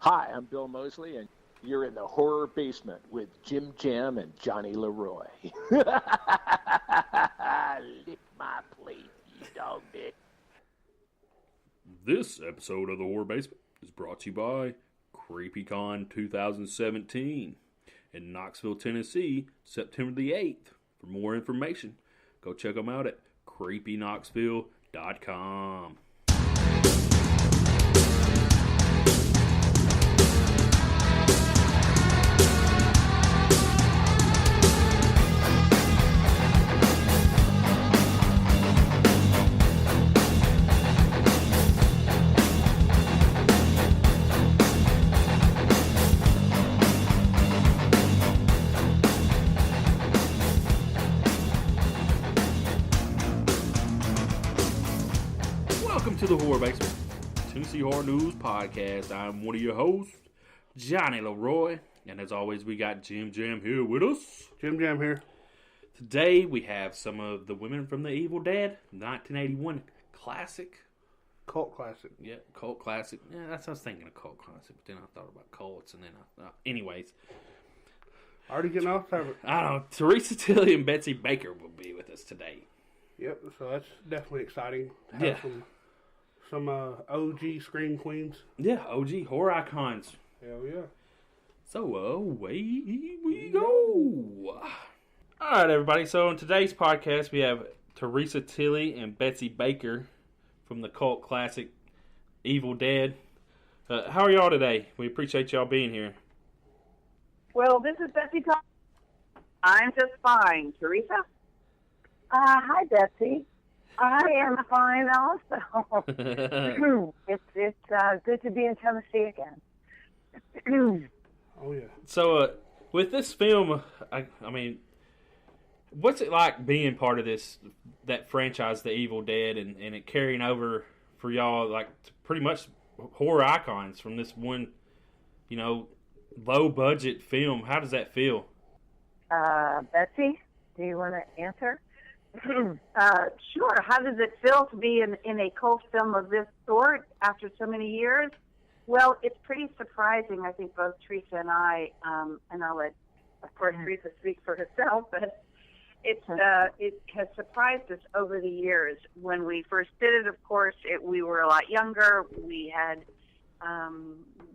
Hi, I'm Bill Mosley, and you're in the horror basement with Jim Jam and Johnny Leroy. Lick my plate, you dog dick. This episode of the Horror Basement is brought to you by CreepyCon 2017 in Knoxville, Tennessee, September the 8th. For more information, go check them out at creepyknoxville.com. To the Horror Basement, Tennessee Horror News Podcast. I'm one of your hosts, Johnny Leroy, and as always, we got Jim Jam here with us. Jim Jam here. Today, we have some of the women from the Evil Dead, 1981 classic. Cult classic. Yeah, cult classic. Yeah, that's what I was thinking of, cult classic, but then I thought about cults, and then anyways. Already getting off topic. I don't know. Theresa Tilly and Betsy Baker will be with us today. Yep, so that's definitely exciting to have some OG Scream Queens. Yeah, OG horror icons. Hell yeah. So, away we go. All right, everybody. So, in today's podcast, we have Theresa Tilly and Betsy Baker from the cult classic Evil Dead. How are y'all today? We appreciate y'all being here. Well, this is Betsy talking. I'm just fine. Theresa? Hi, Betsy. I am fine also. It's good to be in Tennessee again. Oh, yeah. So, with this film, I mean, what's it like being part of that franchise, The Evil Dead, and it carrying over for y'all, like, pretty much horror icons from this one, low-budget film? How does that feel? Betsy, do you want to answer? Sure. How does it feel to be in a cult film of this sort after so many years? Well, it's pretty surprising. I think both Theresa and I, and I'll let, of course, Theresa speak for herself, but it has surprised us over the years. When we first did it, of course, we were a lot younger. We had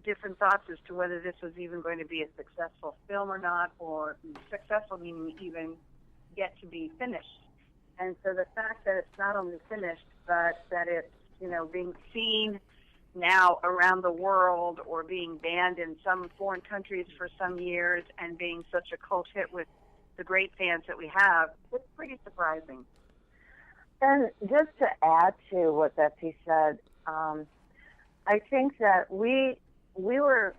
different thoughts as to whether this was even going to be a successful film or not, or successful meaning even get to be finished. And so the fact that it's not only finished, but that it's, being seen now around the world or being banned in some foreign countries for some years and being such a cult hit with the great fans that we have, it's pretty surprising. And just to add to what Betsy said, I think that we were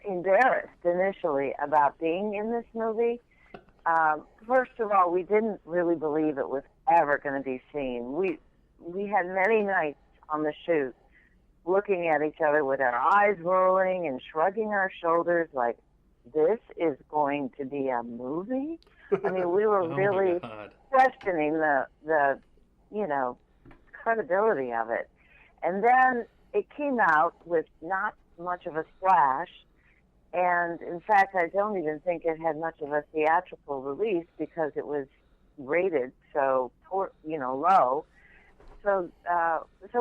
embarrassed initially about being in this movie. First of all, we didn't really believe it was ever going to be seen. We had many nights on the shoot looking at each other with our eyes rolling and shrugging our shoulders like, this is going to be a movie? I mean, we were really questioning the credibility of it. And then it came out with not much of a splash. And, in fact, I don't even think it had much of a theatrical release because it was rated so, low. So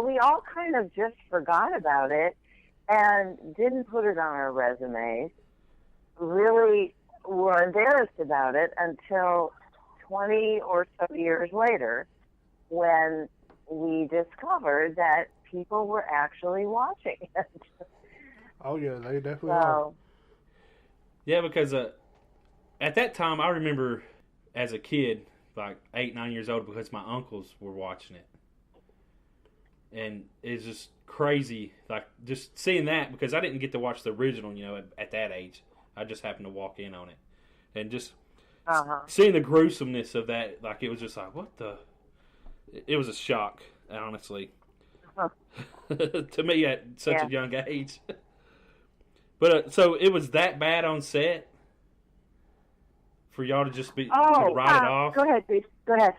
we all kind of just forgot about it and didn't put it on our resumes, really were embarrassed about it until 20 or so years later when we discovered that people were actually watching it. Oh, yeah, they definitely are. Yeah, because at that time, I remember as a kid, like 8, 9 years old, because my uncles were watching it. And it's just crazy, like, just seeing that, because I didn't get to watch the original, at that age. I just happened to walk in on it. And just seeing the gruesomeness of that, like, it was just like, what the... It was a shock, honestly. To me at such a young age. But so it was that bad on set for y'all to just to write it off? Go ahead, please. Go ahead.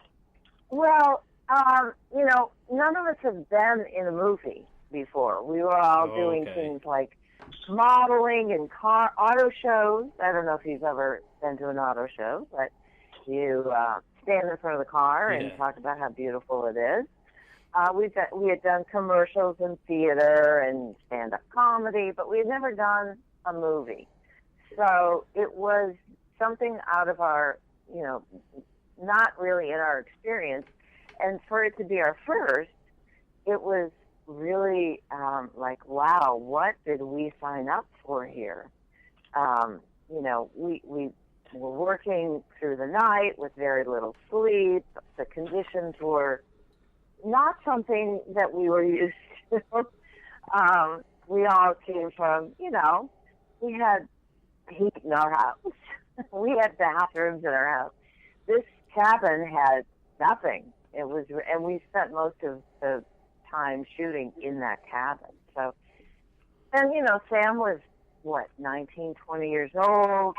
Well, none of us have been in a movie before. We were all doing things like modeling and auto shows. I don't know if you've ever been to an auto show, but you stand in front of the car and talk about how beautiful it is. We had done commercials in theater and stand-up comedy, but we had never done a movie. So it was something out of our, not really in our experience. And for it to be our first, it was really like, wow, what did we sign up for here? We were working through the night with very little sleep. The conditions were not something that we were used to. We all came from, we had heat in our house. We had bathrooms in our house. This cabin had nothing. It was, and we spent most of the time shooting in that cabin. So, and Sam was 19, 20 years old.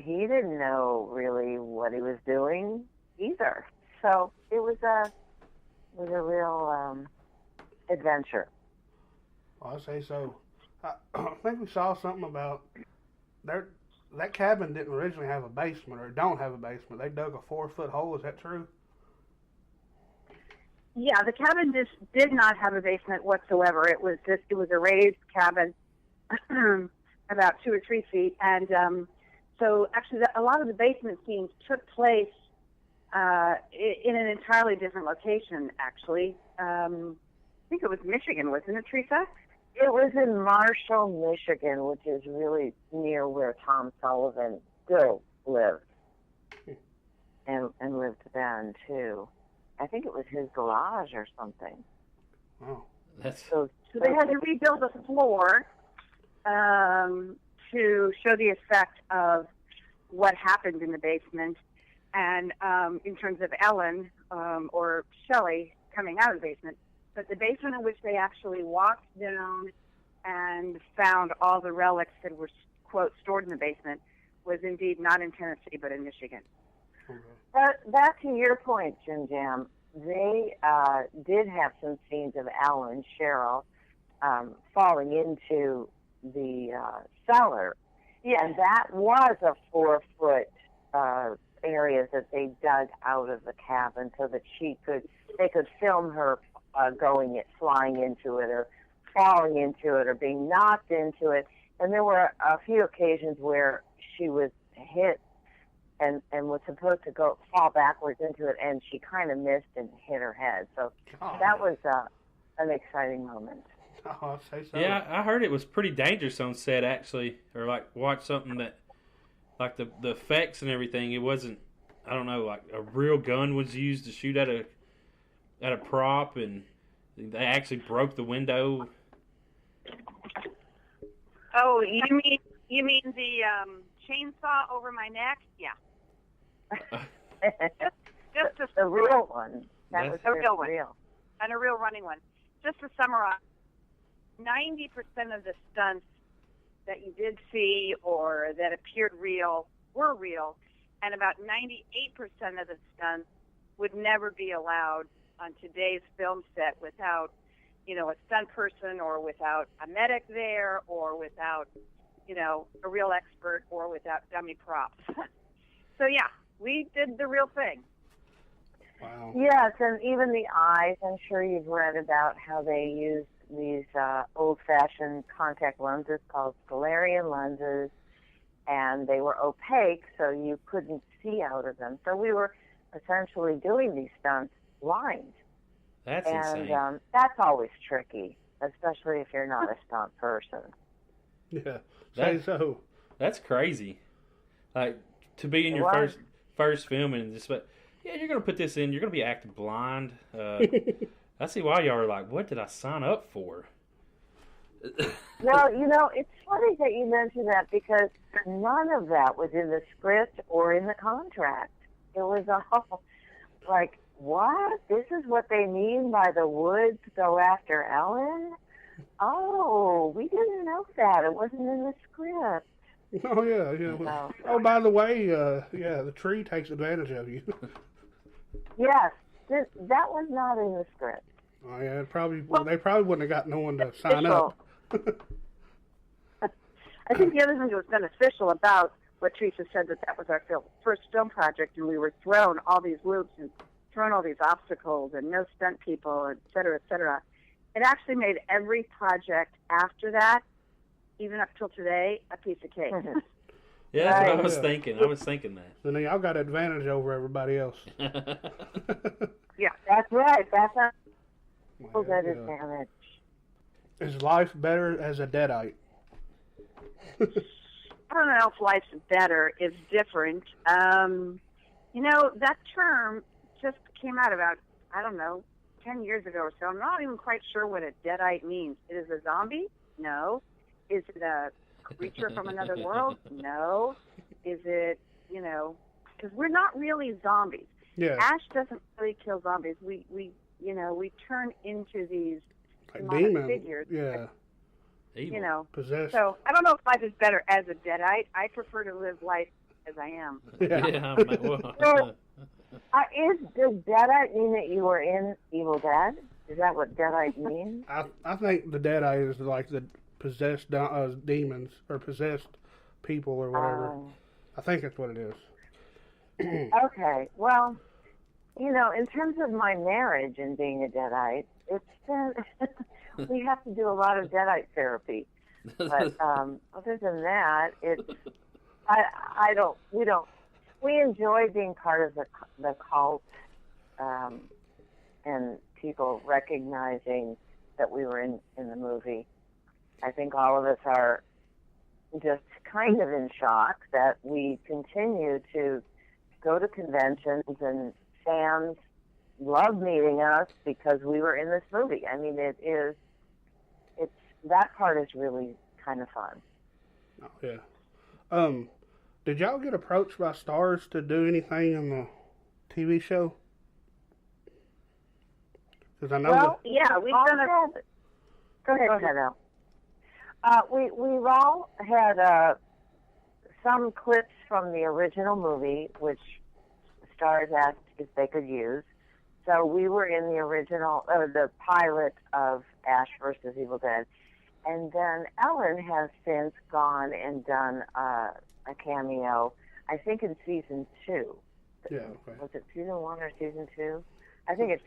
He didn't know really what he was doing either. So it was a real adventure. Well, I say so. I think we saw something about that cabin didn't originally have a basement, or don't have a basement. They dug a 4-foot hole. Is that true? Yeah, the cabin did not have a basement whatsoever. It was a raised cabin, about 2 or 3 feet, and so actually a lot of the basement scenes took place in an entirely different location. Actually, I think it was Michigan, wasn't it, Theresa? It was in Marshall, Michigan, which is really near where Tom Sullivan still lived, and lived then too. I think it was his garage or something. Oh, so they had to rebuild the floor to show the effect of what happened in the basement, and in terms of Ellen or Shelley coming out of the basement. But the basement in which they actually walked down and found all the relics that were, quote, stored in the basement was indeed not in Tennessee, but in Michigan. But back to your point, Jim Jam, they did have some scenes of Ellen, Cheryl, falling into the cellar. Yeah. And that was a 4-foot area that they dug out of the cabin so that they could film her flying into it, or falling into it, or being knocked into it. And there were a few occasions where she was hit and was supposed to fall backwards into it, and she kind of missed and hit her head. So that was an exciting moment. Oh, I'd say so. Yeah, I heard it was pretty dangerous on set, actually, or like watch something that, like the effects and everything. It wasn't, I don't know, like a real gun was used to shoot at a prop, and they actually broke the window. Oh, you mean the chainsaw over my neck? Yeah. just the real one. That was a real one, real. And a real running one. Just to summarize, 90% of the stunts that you did see or that appeared real were real, and about 98% of the stunts would never be allowed on today's film set without, a stunt person, or without a medic there, or without, a real expert, or without dummy props. So yeah, we did the real thing. Wow. Yes, and even the eyes. I'm sure you've read about how they used these old-fashioned contact lenses called Stellarium lenses, and they were opaque, so you couldn't see out of them. So we were essentially doing these stunts blind. That's insane. And that's always tricky, especially if you're not a stunt person. Yeah, say so. That's crazy. Like, to be in your first film and just, but yeah, you're gonna put this in. You're gonna be acting blind. I see why y'all are like, what did I sign up for? Well, it's funny that you mentioned that, because none of that was in the script or in the contract. It was all like, what? This is what they mean by the woods go after Ellen? Oh, we didn't know that. It wasn't in the script. Oh, yeah. No. Oh, by the way, the tree takes advantage of you. Yes, that was not in the script. Oh, yeah, they probably wouldn't have got no one to sign up. I think the other thing that was beneficial about what Theresa said, that was our first film project, and we were thrown all these loops and thrown all these obstacles and no stunt people, et cetera, et cetera. It actually made every project after that, even up till today, a piece of cake. Yeah, that's what I was thinking. I was thinking that. So now y'all got advantage over everybody else. Yeah, That's right. That's a Well, good yeah. advantage. Is life better as a deadite? I don't know if life's better. It's different. You know, that term just came out about, 10 years ago or so. I'm not even quite sure what a deadite means. Is it a zombie? No. Is it a creature from another world? No. Is it, because we're not really zombies. Yeah. Ash doesn't really kill zombies. We turn into these Like demonic demon. figures. Yeah. Evil. Possessed. So I don't know if life is better as a deadite. I prefer to live life as I am. Yeah. Well, does Deadite mean that you were in Evil Dead? Is that what Deadite means? I think the deadite is like the possessed demons or possessed people or whatever. I think that's what it is. Okay. Well, in terms of my marriage and being a Deadite, it's been we have to do a lot of Deadite therapy. But other than that, we enjoy being part of the cult, and people recognizing that we were in the movie. I think all of us are just kind of in shock that we continue to go to conventions and fans love meeting us because we were in this movie. I mean, that part is really kind of fun. Oh, yeah. Did y'all get approached by stars to do anything in the TV show? Because I know. Well, Yeah, we've done a. Go ahead, Al. We've all had some clips from the original movie, which stars asked if they could use. So we were in the original, the pilot of Ash vs. Evil Dead. And then Ellen has since gone and done a cameo, I think in season 2. Yeah. Okay. Was it season 1 or season 2? I think it's,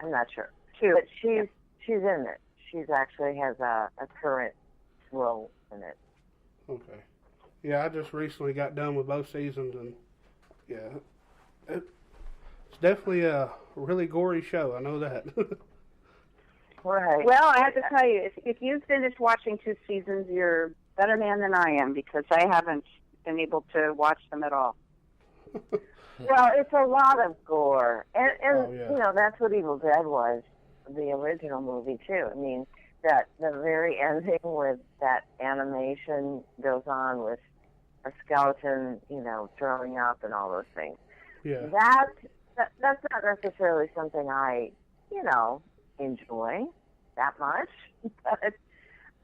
I'm not sure. 2. But she's in it. She's actually has a current role in it. Okay. Yeah, I just recently got done with both seasons, and yeah, it's definitely a really gory show. I know that. Right. Well, I have to tell you, if you've finished watching 2 seasons, you're a better man than I am because I haven't been able to watch them at all. Well, it's a lot of gore, and Oh, yeah. that's what Evil Dead was, the original movie too. I mean, that the very ending with that animation goes on with a skeleton, throwing up and all those things. Yeah. That's not necessarily something I, enjoy that much, but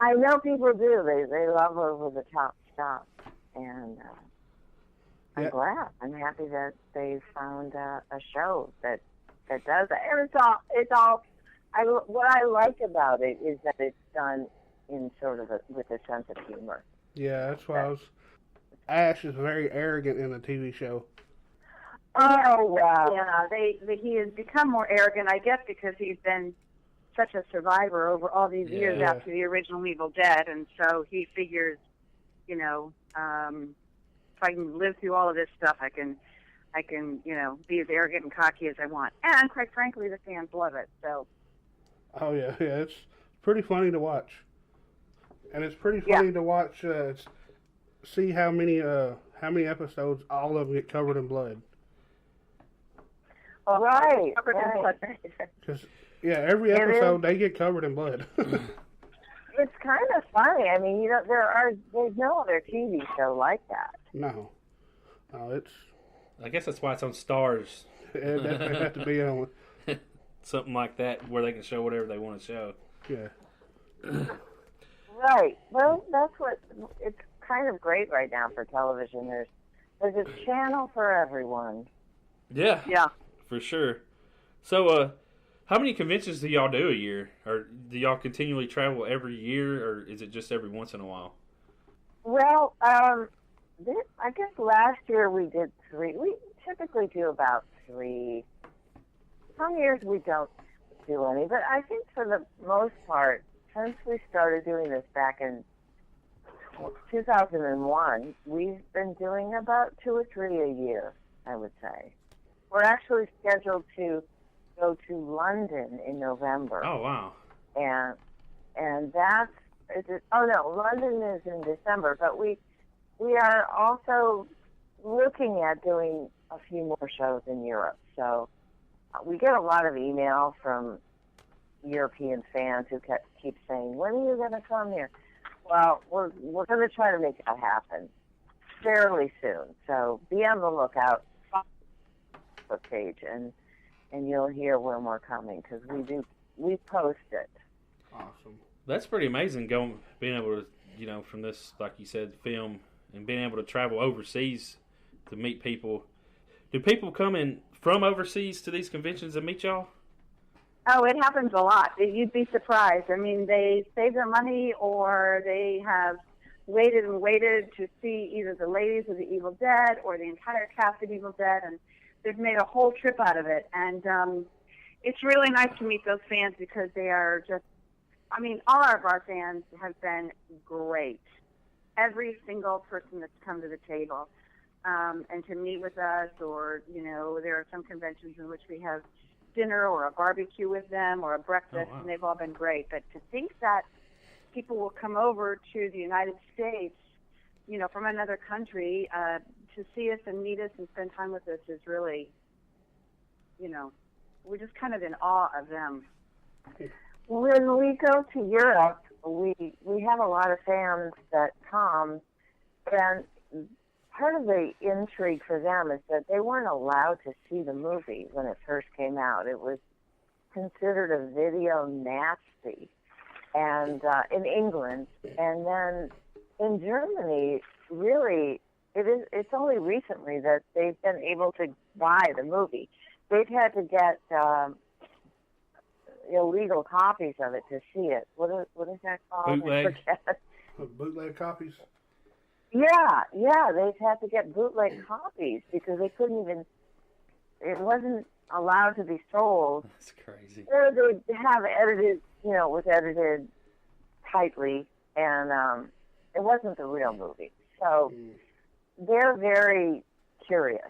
I know people do. They love over the top stuff, and I'm glad. I'm happy that they found a show that does that. And it's all. What I like about it is that it's done in sort of with a sense of humor. Yeah, that's why Ash is very arrogant in the TV show. Oh, wow. Yeah, he has become more arrogant, I guess, because he's been such a survivor over all these years Yeah. after the original Evil Dead, and so he figures, if I can live through all of this stuff, I can, be as arrogant and cocky as I want. And quite frankly, the fans love it. So. Oh yeah, it's pretty funny to watch, and it's pretty funny to watch. See how many episodes all of them get covered in blood. Right. Because every episode they get covered in blood. It's kind of funny. I mean, there's no other TV show like that. No, it's. I guess that's why it's on Stars. It definitely have to be on. Something like that where they can show whatever they want to show. Yeah. Right. Well, that's what it's kind of great right now for television. There's a channel for everyone. Yeah. Yeah. For sure. So, how many conventions do y'all do a year? Or do y'all continually travel every year, or is it just every once in a while? Well, I guess last year we did 3. We typically do about 3. Some years we don't do any, but I think for the most part, since we started doing this back in 2001, we've been doing about 2 or 3 a year, I would say. We're actually scheduled to go to London in November. Oh, wow. And that's, oh no, London is in December, but we are also looking at doing a few more shows in Europe. So we get a lot of email from European fans who keep saying, when are you going to come here? Well, we're going to try to make that happen fairly soon. So be on the lookout on the Facebook page, and you'll hear when we're coming, because we post it. Awesome. That's pretty amazing, being able to, from this, like you said, film, and being able to travel overseas to meet people. Do people come in from overseas to these conventions and meet y'all? Oh, it happens a lot. You'd be surprised. I mean, they save their money, or they have waited and waited to see either the ladies of the Evil Dead or the entire cast of Evil Dead, and they've made a whole trip out of it. And it's really nice to meet those fans, because they are just, I mean, all of our fans have been great. Every single person that's come to the table, and to meet with us, or, there are some conventions in which we have dinner or a barbecue with them or a breakfast, Oh, wow. and they've all been great. But to think that people will come over to the United States, from another country, to see us and meet us and spend time with us is really, we're just kind of in awe of them. When we go to Europe, we have a lot of fans that come, and part of the intrigue for them is that they weren't allowed to see the movie when it first came out. It was considered a video nasty, and in England, and then in Germany, really, it's only recently that they've been able to buy the movie. They've had to get illegal copies of it to see it. What is that called? Bootleg. I forget. Bootleg copies? Yeah, they've had to get bootleg copies because they couldn't even, it wasn't allowed to be sold. That's crazy. Or they have edited, was edited tightly, and it wasn't the real movie. So they're very curious.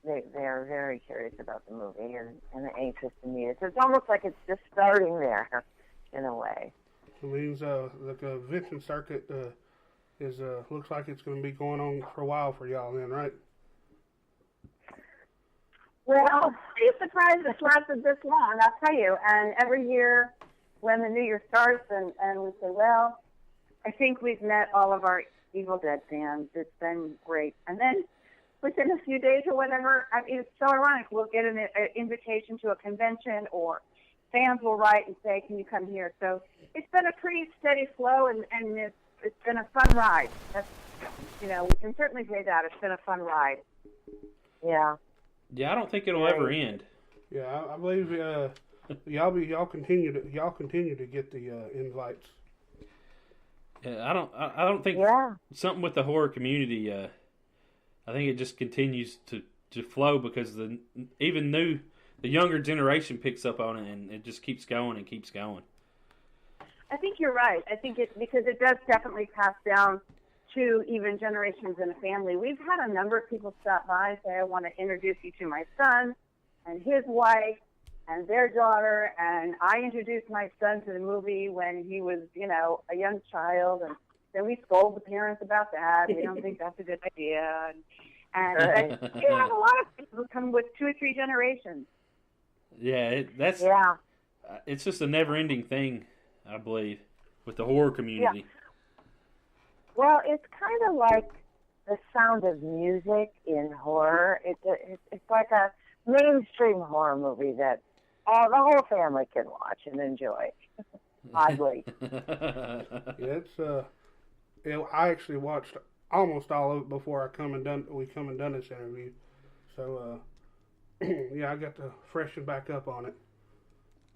They're very curious about the movie and anxious to meet it. So it's almost like it's just starting there, in a way. It means the convention circuit looks like it's going to be going on for a while for y'all then, right? Well, It's surprised it's lasted this long, I'll tell you. And every year when the new year starts and we say, well, I think we've met all of our Evil Dead fans. It's been great. And then within a few days or whatever, it's so ironic. We'll get an invitation to a convention, or fans will write and say, can you come here? So it's been a pretty steady flow, and it's been a fun ride. That's, we can certainly say that. It's been a fun ride. yeah. Yeah, I don't think it'll ever end. Yeah, I believe y'all continue to get the invites. Yeah, I don't think something with the horror community. I think it just continues to flow, because the younger generation picks up on it, and it just keeps going and keeps going. I think you're right. I think because it does definitely pass down to even generations in a family. We've had a number of people stop by and say, I want to introduce you to my son and his wife and their daughter, and I introduced my son to the movie when he was, a young child, and then we scold the parents about that. We don't think that's a good idea. And you have a lot of people who come with 2 or 3 generations. Yeah, it's just a never-ending thing, I believe, with the horror community. Yeah. Well, it's kind of like the sound of music in horror. It's like a mainstream horror movie that the whole family can watch and enjoy. Oddly. Yeah, I actually watched almost all of it before we come and done this interview. So yeah, I got to freshen back up on it.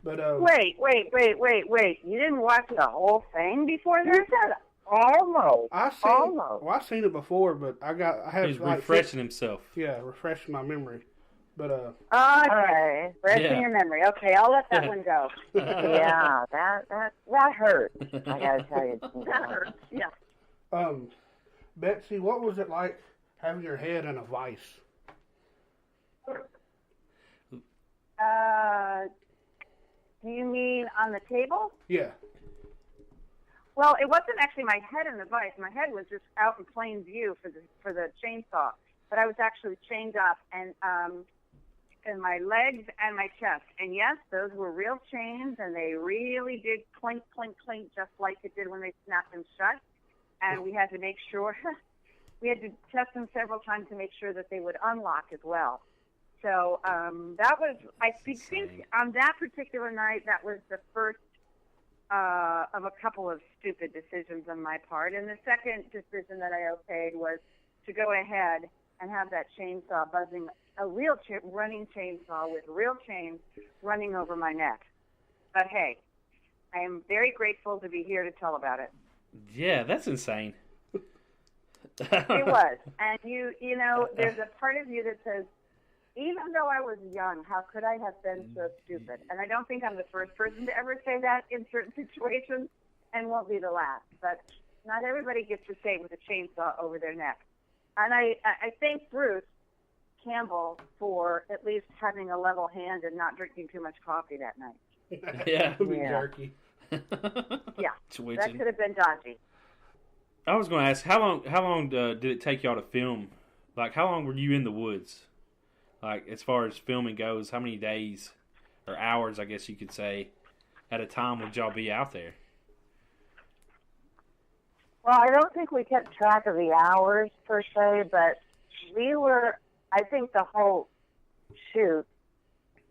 But Wait. You didn't watch the whole thing before You this? said Almost. Well, I've seen it before, but I have He's like refreshing himself. Yeah, refreshing my memory. But all right, refreshing your memory. Okay, I'll let that one go. Yeah, that hurt. I gotta tell you, That hurts. Yeah. Betsy, what was it like having your head in a vice? Do you mean on the table? Yeah. Well, it wasn't actually my head in the vise. My head was just out in plain view for the chainsaw. But I was actually chained up and my legs and my chest. And yes, those were real chains, and they really did clink, clink, clink, just like it did when they snapped them shut. And we had to make sure, we had to test them several times to make sure that they would unlock as well. So that was, I think on that particular night, that was the first of a couple of stupid decisions on my part. And the second decision that I okayed was to go ahead and have that chainsaw buzzing, a real running chainsaw with real chains running over my neck. But hey, I am very grateful to be here to tell about it. Yeah, that's insane. It was. And you know, there's a part of you that says, even though I was young, how could I have been so stupid? And I don't think I'm the first person to ever say that in certain situations, and won't be the last. But not everybody gets to say it with a chainsaw over their neck. And I thank Bruce Campbell for at least having a level hand and not drinking too much coffee that night. Yeah. Jerky. Yeah, that could have been dodgy. I was going to ask, how long did it take y'all to film? Like, how long were you in the woods? Like, as far as filming goes, how many days or hours, I guess you could say, at a time would y'all be out there? Well, I don't think we kept track of the hours per se, but we were, I think the whole shoot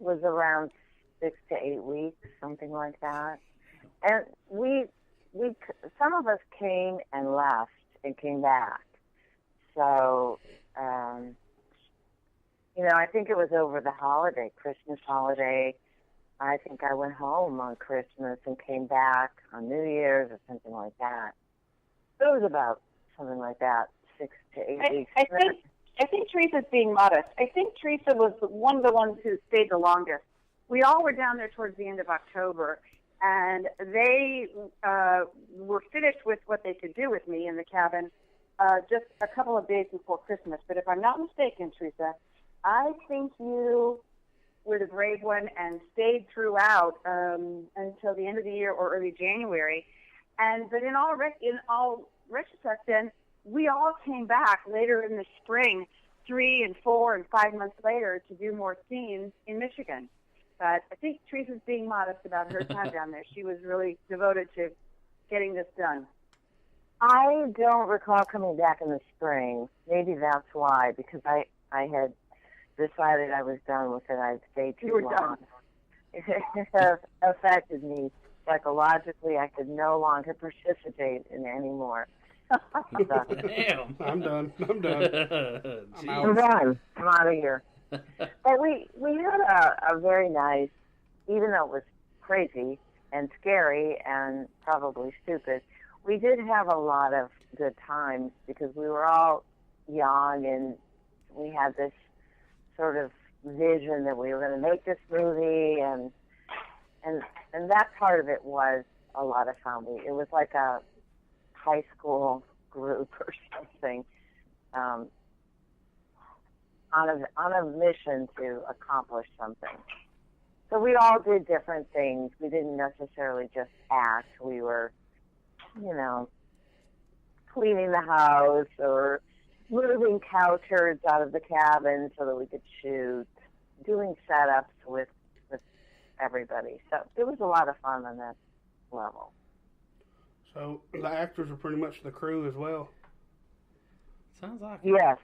was around 6 to 8 weeks, something like that. And we some of us came and left and came back. So, I think it was over the holiday, Christmas holiday. I think I went home on Christmas and came back on New Year's or something like that. It was about something like that, 6 to 8 weeks. I think Theresa's being modest. I think Theresa was one of the ones who stayed the longest. We all were down there towards the end of October, and they were finished with what they could do with me in the cabin just a couple of days before Christmas. But if I'm not mistaken, Theresa, I think you were the brave one and stayed throughout until the end of the year or early January. But in all retrospect, then we all came back later in the spring, 3 and 4 and 5 months later, to do more scenes in Michigan. But I think Theresa's being modest about her time down there. She was really devoted to getting this done. I don't recall coming back in the spring. Maybe that's why, because I had decided I was done with it. I'd stayed too long. Done. It affected me psychologically. I could no longer participate in any more. Damn. I'm done. I'm done. I'm out of here. But we had a very nice, even though it was crazy and scary and probably stupid, we did have a lot of good times because we were all young and we had this sort of vision that we were going to make this movie, and that part of it was a lot of fun. It was like a high school group or something, on a mission to accomplish something. So we all did different things. We didn't necessarily just act. We were, cleaning the house or moving cow turds out of the cabin so that we could shoot, doing setups with everybody. So it was a lot of fun on that level. So the actors are pretty much the crew as well? Sounds like it. Yes,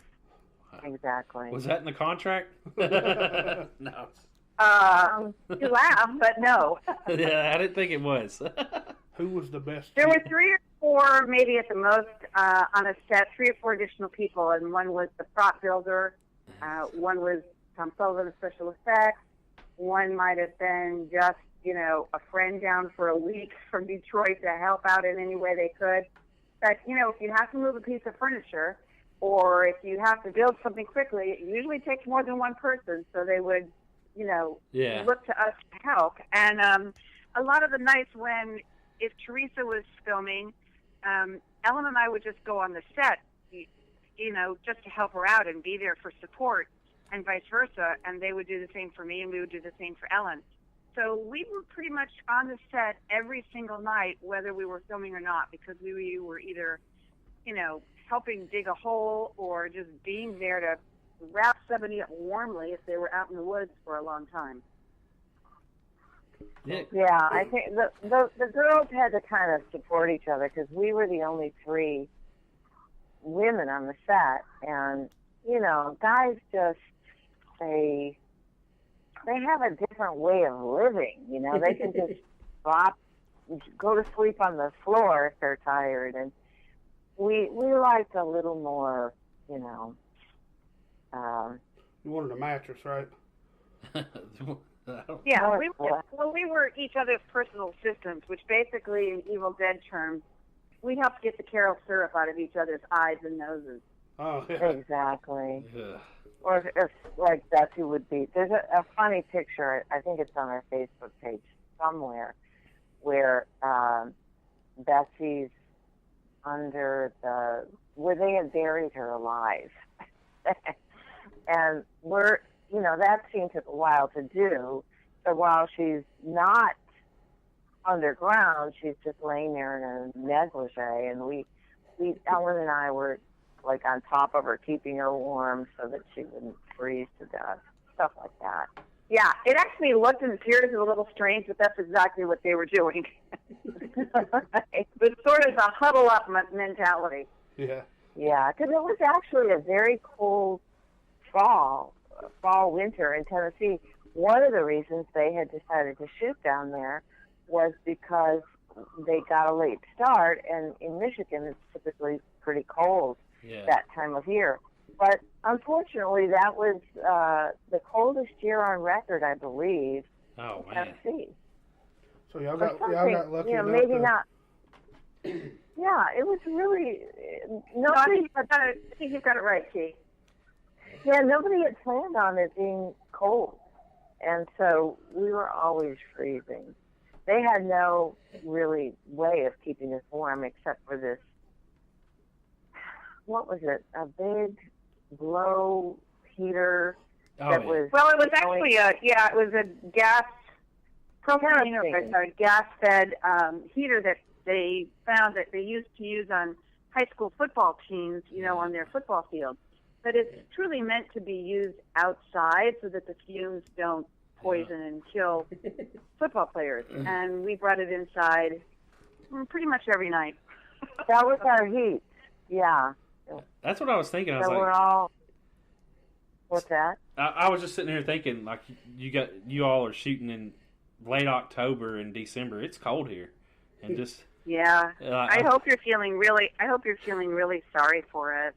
exactly. Was that in the contract? No. You laugh, but no. Yeah, I didn't think it was. Who was the best? There were 3 or 4, maybe at the most, on a set, 3 or 4 additional people, and one was the prop builder, one was Tom Sullivan of special effects, one might have been just, a friend down for a week from Detroit to help out in any way they could, that, if you have to move a piece of furniture or if you have to build something quickly, it usually takes more than one person. So they would, look to us to help. And a lot of the nights if Theresa was filming, Ellen and I would just go on the set, just to help her out and be there for support, and vice versa. And they would do the same for me, and we would do the same for Ellen. So we were pretty much on the set every single night, whether we were filming or not, because we were either, helping dig a hole or just being there to wrap somebody up warmly if they were out in the woods for a long time. Yeah, I think the girls had to kind of support each other because we were the only 3 women on the set, and guys just they have a different way of living. They can just go to sleep on the floor if they're tired, and we liked a little more, You wanted a mattress, right? Yeah, we were each other's personal assistants, which basically, in Evil Dead terms, we helped get the Carol syrup out of each other's eyes and noses. Oh, yeah. Exactly. Yeah. Or if like Betsy would be. There's a funny picture, I think it's on our Facebook page somewhere, where Betsy's under where they had buried her alive. And that scene took a while to do. So while she's not underground, she's just laying there in a negligee, and Ellen and I were like on top of her, keeping her warm so that she wouldn't freeze to death, stuff like that. Yeah, it actually looked and appeared a little strange, but that's exactly what they were doing. It was sort of a huddle up mentality. Yeah. Yeah, because it was actually a very cold winter in Tennessee. One of the reasons they had decided to shoot down there was because they got a late start, and in Michigan it's typically pretty cold that time of year. But unfortunately, that was the coldest year on record, I believe, in Tennessee. So y'all got lucky enough maybe to... not. Yeah, it was really I think you've got it right, Key. Yeah, nobody had planned on it being cold, and so we were always freezing. They had no really way of keeping us warm except for this. What was it? A big blow heater that was. Well, it was actually it was a gas-fed heater that they found that they used to use on high school football teams, on their football field. But it's truly meant to be used outside so that the fumes don't poison and kill football players. And we brought it inside pretty much every night. That was our heat. Yeah. That's what I was thinking. I was we're all. What's that? I was just sitting here thinking, like, you all are shooting in late October and December. It's cold here, and just yeah. I hope you're feeling really sorry for it.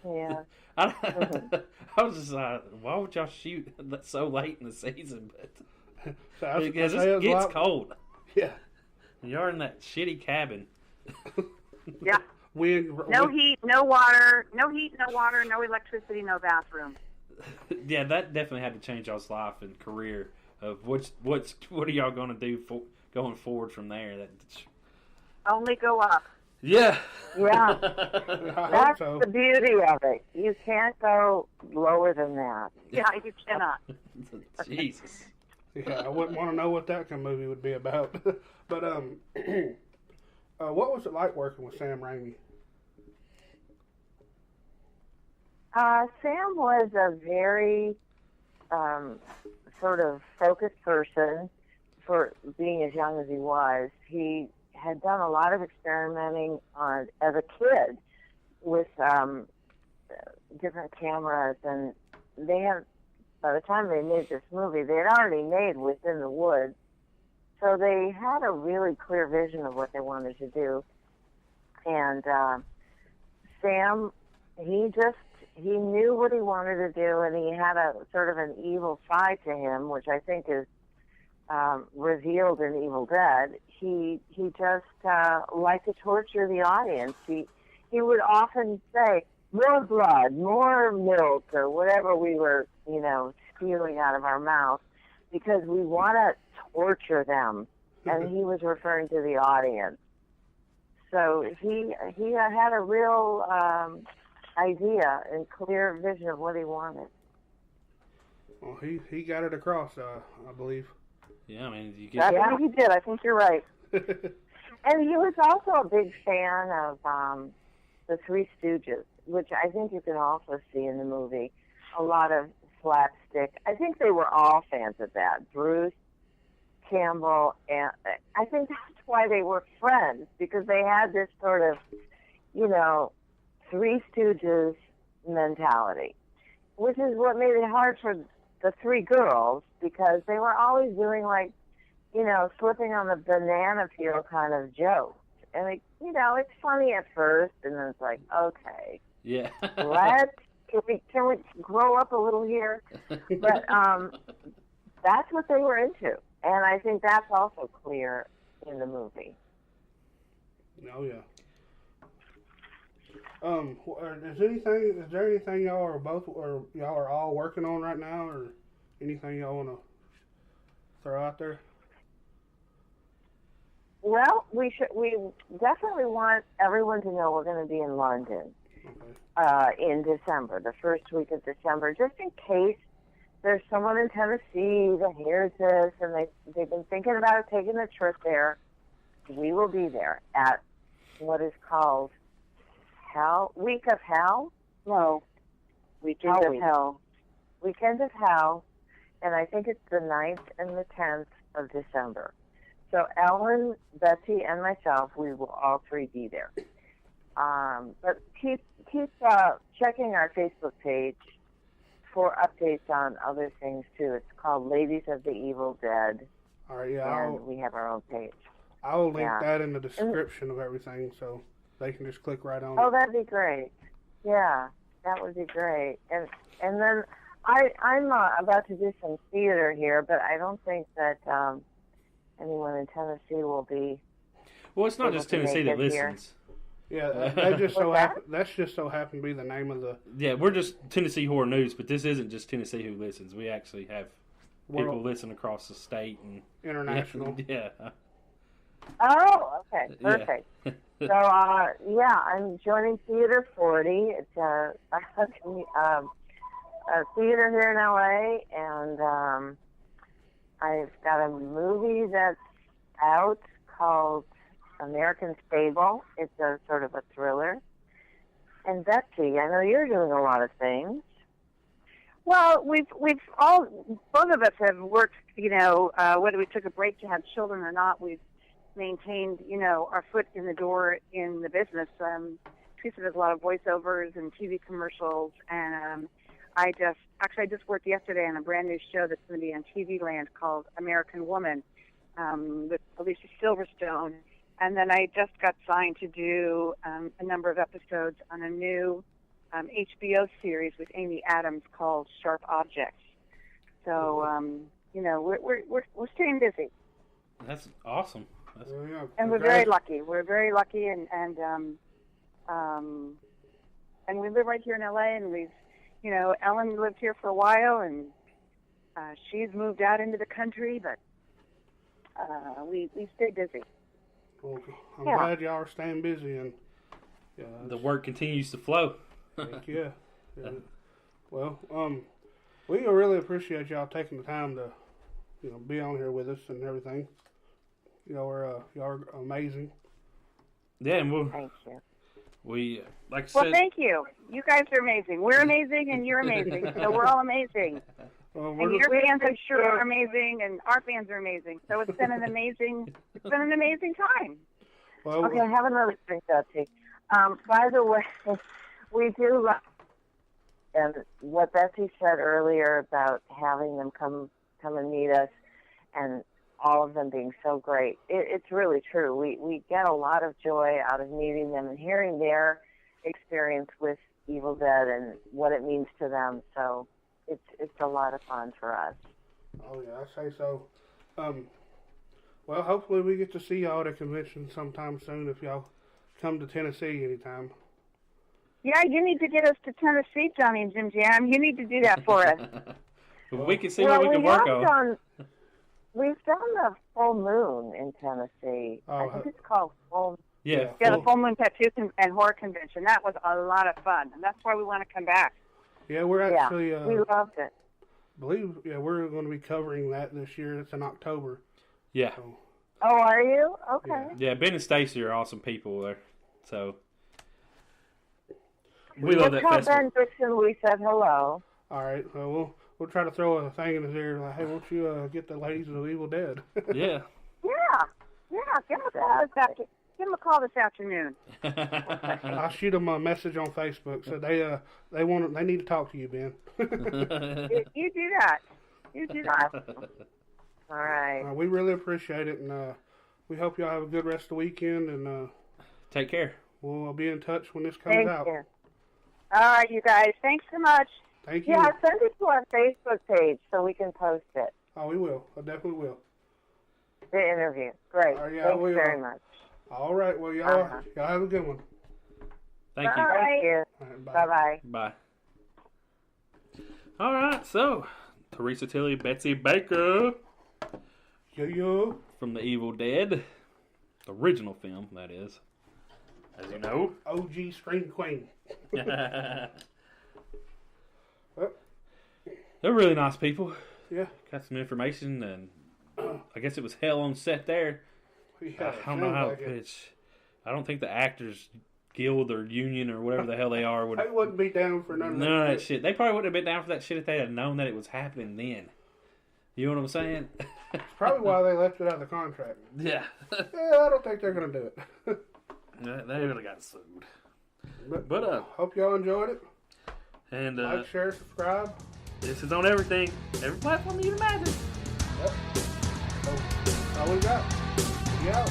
Yeah. I was just like, why would y'all shoot that so late in the season? But because it gets cold. Yeah. You're in that shitty cabin. Yeah. No heat, no water, no electricity, no bathroom. Yeah, that definitely had to change y'all's life and career. Of what are y'all going to do going forward from there? Only go up. Yeah. Yeah. That's the beauty of it. You can't go lower than that. Yeah, you cannot. Jesus. Yeah, I wouldn't want to know what that kind of movie would be about. But what was it like working with Sam Raimi? Sam was a very sort of focused person for being as young as he was. He had done a lot of experimenting as a kid with different cameras, and by the time they made this movie, they had already made Within the Woods, so they had a really clear vision of what they wanted to do. And Sam, he knew what he wanted to do, and he had a sort of an evil side to him, which I think is revealed in Evil Dead, he just liked to torture the audience. He would often say, more blood, more milk, or whatever we were, spewing out of our mouth, because we want to torture them. And he was referring to the audience. So he had a real idea and clear vision of what he wanted. Well, he got it across, I believe. Yeah, I mean, you I get. think he did. I think you're right. And he was also a big fan of the Three Stooges, which I think you can also see in the movie. A lot of slapstick. I think they were all fans of that. Bruce, Campbell, and I think that's why they were friends, because they had this sort of, Three Stooges mentality, which is what made it hard for the three girls, because they were always doing slipping on the banana peel kind of jokes. And it's funny at first, and then it's like, okay, Yeah. can we grow up a little here? But that's what they were into, and I think that's also clear in the movie. Oh yeah. Is there anything y'all are all working on right now, or anything y'all want to throw out there? Well, we definitely want everyone to know we're going to be in London in December, the first week of December, just in case there's someone in Tennessee that hears this and they've been thinking about taking a trip there. We will be there at what is called Week of Hell? No. Weekend of Hell. Weekend of Hell, and I think it's the 9th and the 10th of December. So Ellen, Betsy, and myself, we will all three be there. But keep checking our Facebook page for updates on other things, too. It's called Ladies of the Evil Dead. All right, yeah. And we have our own page. I'll link that in the description of everything, so they can just click right on it. Oh, that'd be great. Yeah, that would be great. And then I'm about to do some theater here, but I don't think that anyone in Tennessee will be. Well, it's not just Tennessee that listens. Yeah, that just so that's just so happened to be the name of the. Yeah, we're just Tennessee Horror News, but this isn't just Tennessee who listens. We actually have people listen across the state and international. Yeah. Oh, okay, perfect. Yeah. So, I'm joining Theater 40. It's a theater here in LA, and I've got a movie that's out called American Stable. It's a sort of a thriller. And Betsy, I know you're doing a lot of things. Well, we've all, both of us have worked, whether we took a break to have children or not, we've maintained, our foot in the door in the business. Theresa does a lot of voiceovers and TV commercials, and I just worked yesterday on a brand new show that's going to be on TV Land called American Woman with Alicia Silverstone. And then I just got signed to do a number of episodes on a new HBO series with Amy Adams called Sharp Objects. So, we're staying busy. That's awesome. And we're very lucky. We're very lucky, and we live right here in LA, and we've, Ellen lived here for a while, and she's moved out into the country, but we stay busy. Well, I'm glad y'all are staying busy, and the work continues to flow. Heck yeah. Well, we really appreciate y'all taking the time to, be on here with us and everything. Y'all are amazing. Yeah, and thank you. We Well, thank you. You guys are amazing. We're amazing, and you're amazing. So we're all amazing. And your fans, I'm sure, are amazing, and our fans are amazing. So it's been an amazing time. Well, okay, I have another thing, Betsy. By the way, we do love, and what Betsy said earlier about having them come and meet us, and all of them being so great. It's really true. We get a lot of joy out of meeting them and hearing their experience with Evil Dead and what it means to them. So it's a lot of fun for us. Oh yeah, I say so. Well, hopefully we get to see y'all at a convention sometime soon if y'all come to Tennessee anytime. Yeah, you need to get us to Tennessee, Johnny and Jim Jam. You need to do that for us. We can see what we can work on. We've done the full moon in Tennessee. I think it's called full. Yeah, the Full Moon Tattoo and Horror Convention. That was a lot of fun, and that's why we want to come back. Yeah, we're actually. We loved it. We're going to be covering that this year. It's in October. Yeah. So. Oh, are you? Okay. Yeah, Ben and Stacy are awesome people there. So we love that festival. Ben Dixon, we said hello. All right. We'll try to throw a thing in his ear like, hey, won't you get the ladies of the Evil Dead? Yeah. Yeah. Give him a call this afternoon. I'll shoot them a message on Facebook. So they need to talk to you, Ben. You do that. You do that. All right. We really appreciate it, and we hope y'all have a good rest of the weekend. And take care. We'll be in touch when this comes out. You. All right, you guys. Thanks so much. Thank you. Yeah, send it to our Facebook page so we can post it. Oh, we will. I definitely will. The interview. Great. Thanks very much. All right. Well, y'all have a good one. Thank you. Thank you. Right, bye. Bye. All right. So, Theresa Tilly, Betsy Baker. Yeah. From The Evil Dead. The original film, that is. As you know. OG Scream Queen. They're really nice people. Yeah. Got some information, and I guess it was hell on set there. Yeah, I don't know how to pitch. I don't think the Actors Guild or Union or whatever the hell they are would. They wouldn't be down for none of that shit. They probably wouldn't have been down for that shit if they had known that it was happening then. You know what I'm saying? It's probably why they left it out of the contract. Yeah. I don't think they're going to do it. They would have got sued. But hope y'all enjoyed it. And like, share, subscribe. This is on everything. Every platform you can imagine. Yep. So, all we got. Yeah.